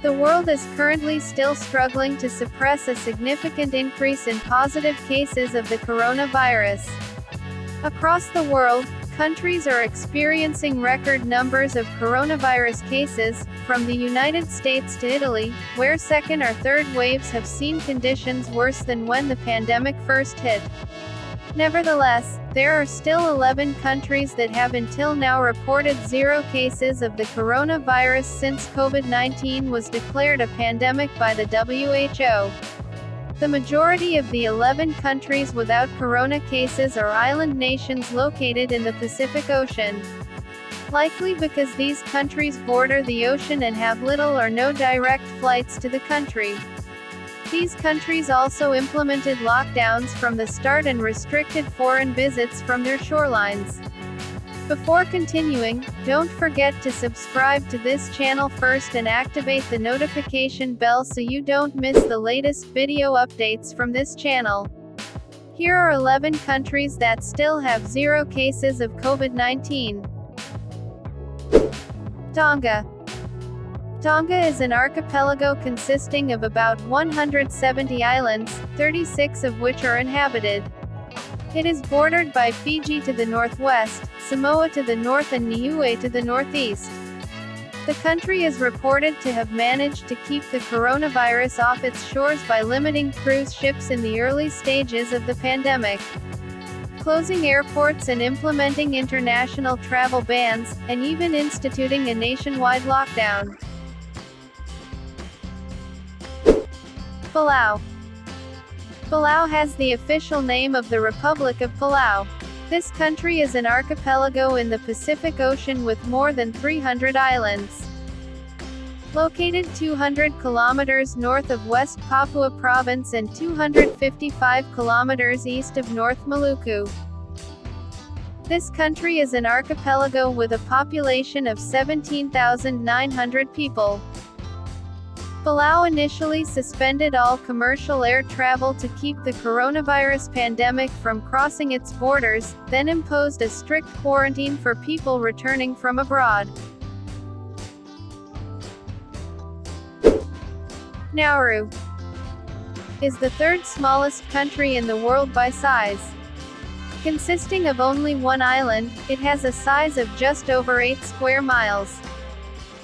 The world is currently still struggling to suppress a significant increase in positive cases of the coronavirus. Across the world, countries are experiencing record numbers of coronavirus cases, from the United States to Italy, where second or third waves have seen conditions worse than when the pandemic first hit. Nevertheless, there are still 11 countries that have until now reported 0 cases of the coronavirus since COVID-19 was declared a pandemic by the WHO. The majority of the 11 countries without corona cases are island nations located in the Pacific Ocean. Likely because these countries border the ocean and have little or no direct flights to the country. These countries also implemented lockdowns from the start and restricted foreign visits from their shorelines. Before continuing, don't forget to subscribe to this channel first and activate the notification bell so you don't miss the latest video updates from this channel. Here are 11 countries that still have 0 cases of COVID-19. Tonga. Tonga is an archipelago consisting of about 170 islands, 36 of which are inhabited. It is bordered by Fiji to the northwest, Samoa to the north and Niue to the northeast. The country is reported to have managed to keep the coronavirus off its shores by limiting cruise ships in the early stages of the pandemic, closing airports and implementing international travel bans, and even instituting a nationwide lockdown. Palau. Palau has the official name of the Republic of Palau. This country is an archipelago in the Pacific Ocean with more than 300 islands. Located 200 kilometers north of West Papua Province and 255 kilometers east of North Maluku. This country is an archipelago with a population of 17,900 people. Palau initially suspended all commercial air travel to keep the coronavirus pandemic from crossing its borders, then imposed a strict quarantine for people returning from abroad. Nauru is the third smallest country in the world by size. Consisting of only one island, it has a size of just over 8 square miles.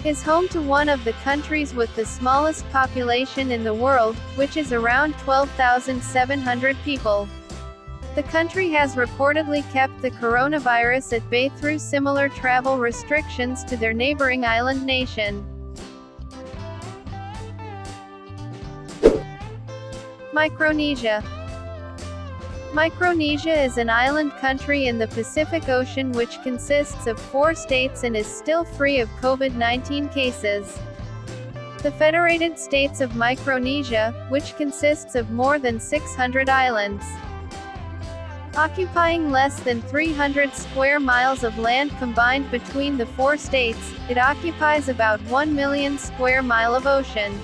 Is home to one of the countries with the smallest population in the world, which is around 12,700 people. The country has reportedly kept the coronavirus at bay through similar travel restrictions to their neighboring island nation. Micronesia. Micronesia is an island country in the Pacific Ocean which consists of 4 states and is still free of COVID-19 cases. The Federated States of Micronesia, which consists of more than 600 islands, occupying less than 300 square miles of land combined between the 4 states, it occupies about 1 million square mile of ocean.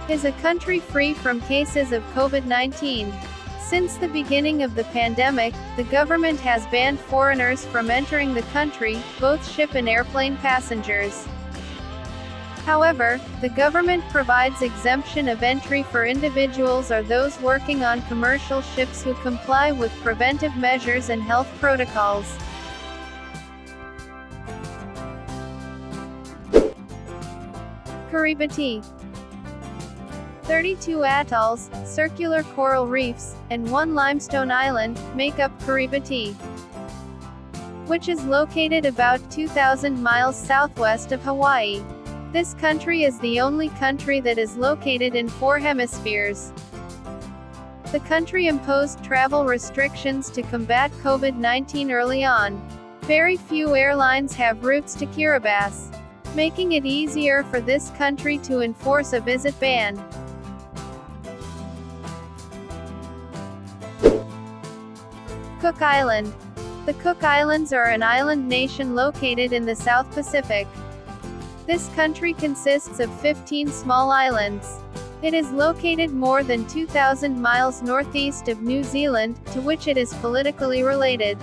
Is a country free from cases of COVID-19. Since the beginning of the pandemic, the government has banned foreigners from entering the country, both ship and airplane passengers. However, the government provides exemption of entry for individuals or those working on commercial ships who comply with preventive measures and health protocols. Kiribati. 32 atolls, circular coral reefs, and 1 limestone island make up Kiribati, which is located about 2,000 miles southwest of Hawaii. This country is the only country that is located in 4 hemispheres. The country imposed travel restrictions to combat COVID-19 early on. Very few airlines have routes to Kiribati, making it easier for this country to enforce a visit ban. Cook Island. The Cook Islands are an island nation located in the South Pacific. This country consists of 15 small islands. It is located more than 2,000 miles northeast of New Zealand, to which it is politically related.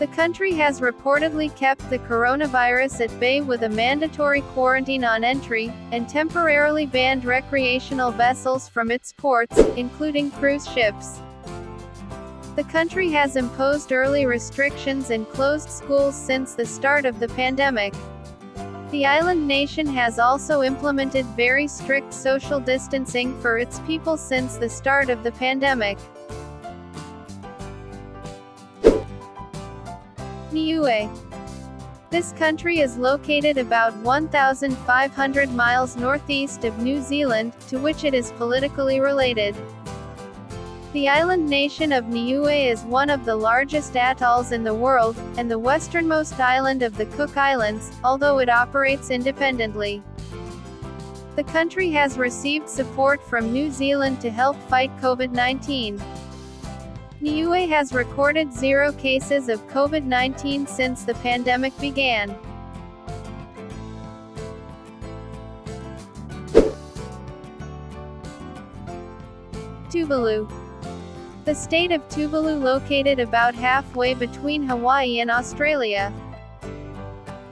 The country has reportedly kept the coronavirus at bay with a mandatory quarantine on entry, and temporarily banned recreational vessels from its ports, including cruise ships. The country has imposed early restrictions and closed schools since the start of the pandemic. The island nation has also implemented very strict social distancing for its people since the start of the pandemic. Niue. This country is located about 1,500 miles northeast of New Zealand, to which it is politically related. The island nation of Niue is one of the largest atolls in the world, and the westernmost island of the Cook Islands, although it operates independently. The country has received support from New Zealand to help fight COVID-19. Niue has recorded 0 cases of COVID-19 since the pandemic began. Tuvalu. The state of Tuvalu, located about halfway between Hawaii and Australia.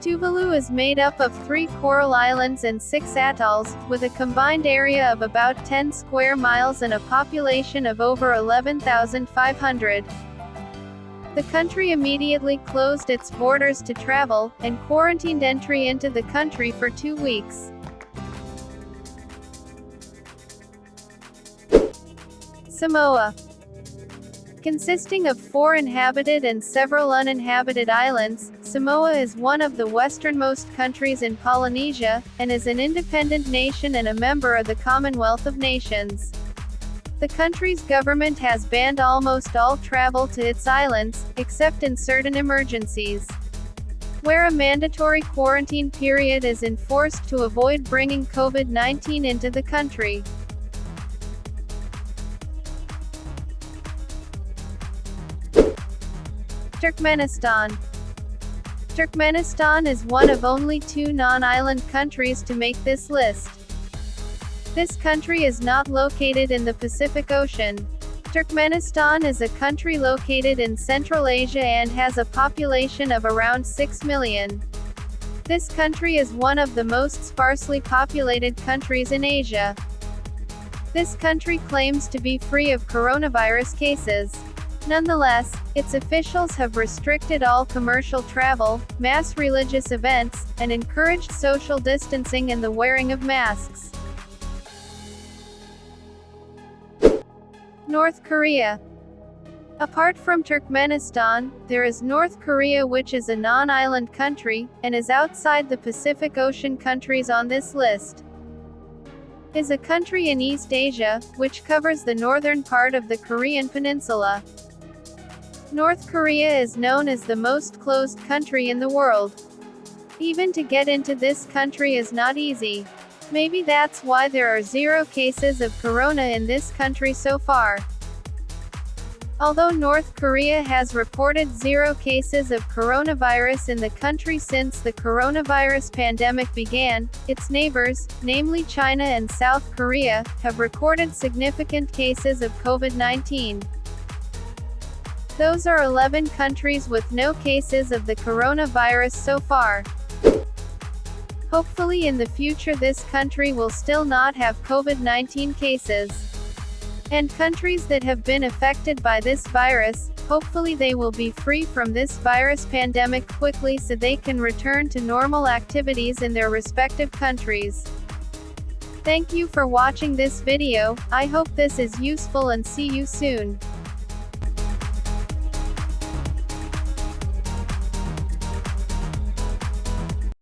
Tuvalu is made up of 3 coral islands and 6 atolls, with a combined area of about 10 square miles and a population of over 11,500. The country immediately closed its borders to travel, and quarantined entry into the country for 2 weeks. Samoa. Consisting of 4 inhabited and several uninhabited islands, Samoa is one of the westernmost countries in Polynesia, and is an independent nation and a member of the Commonwealth of Nations. The country's government has banned almost all travel to its islands, except in certain emergencies, where a mandatory quarantine period is enforced to avoid bringing COVID-19 into the country. Turkmenistan. Turkmenistan is one of only 2 non-island countries to make this list. This country is not located in the Pacific Ocean. Turkmenistan is a country located in Central Asia and has a population of around 6 million. This country is one of the most sparsely populated countries in Asia. This country claims to be free of coronavirus cases. Nonetheless, its officials have restricted all commercial travel, mass religious events, and encouraged social distancing and the wearing of masks. North Korea. Apart from Turkmenistan, there is North Korea, which is a non-island country, and is outside the Pacific Ocean countries on this list. It is a country in East Asia, which covers the northern part of the Korean peninsula. North Korea is known as the most closed country in the world. Even to get into this country is not easy. Maybe that's why there are 0 cases of corona in this country so far. Although North Korea has reported 0 cases of coronavirus in the country since the coronavirus pandemic began, its neighbors, namely China and South Korea, have recorded significant cases of COVID-19. Those are 11 countries with no cases of the coronavirus so far. Hopefully in the future this country will still not have COVID-19 cases. And countries that have been affected by this virus, hopefully they will be free from this virus pandemic quickly so they can return to normal activities in their respective countries. Thank you for watching this video. I hope this is useful and see you soon.